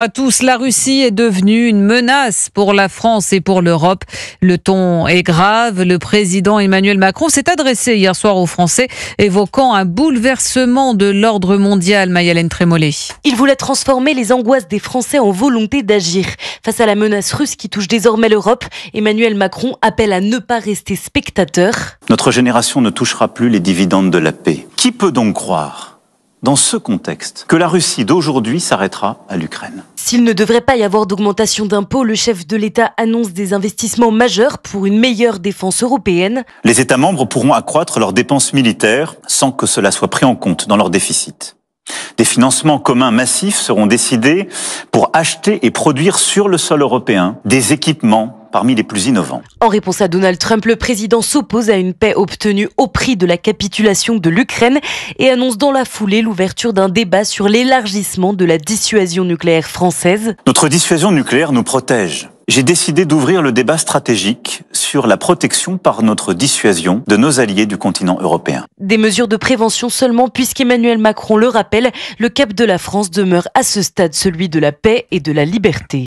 À tous, la Russie est devenue une menace pour la France et pour l'Europe. Le ton est grave. Le président Emmanuel Macron s'est adressé hier soir aux Français, évoquant un bouleversement de l'ordre mondial. Mayalène Trémollet. Il voulait transformer les angoisses des Français en volonté d'agir. Face à la menace russe qui touche désormais l'Europe, Emmanuel Macron appelle à ne pas rester spectateur. Notre génération ne touchera plus les dividendes de la paix. Qui peut donc croire, dans ce contexte, que la Russie d'aujourd'hui s'arrêtera à l'Ukraine? S'il ne devrait pas y avoir d'augmentation d'impôts, le chef de l'État annonce des investissements majeurs pour une meilleure défense européenne. Les États membres pourront accroître leurs dépenses militaires sans que cela soit pris en compte dans leur déficit. Des financements communs massifs seront décidés pour acheter et produire sur le sol européen des équipements parmi les plus innovants. En réponse à Donald Trump, le président s'oppose à une paix obtenue au prix de la capitulation de l'Ukraine et annonce dans la foulée l'ouverture d'un débat sur l'élargissement de la dissuasion nucléaire française. Notre dissuasion nucléaire nous protège. J'ai décidé d'ouvrir le débat stratégique sur la protection par notre dissuasion de nos alliés du continent européen. Des mesures de prévention seulement puisqu'Emmanuel Macron le rappelle, le cap de la France demeure à ce stade celui de la paix et de la liberté.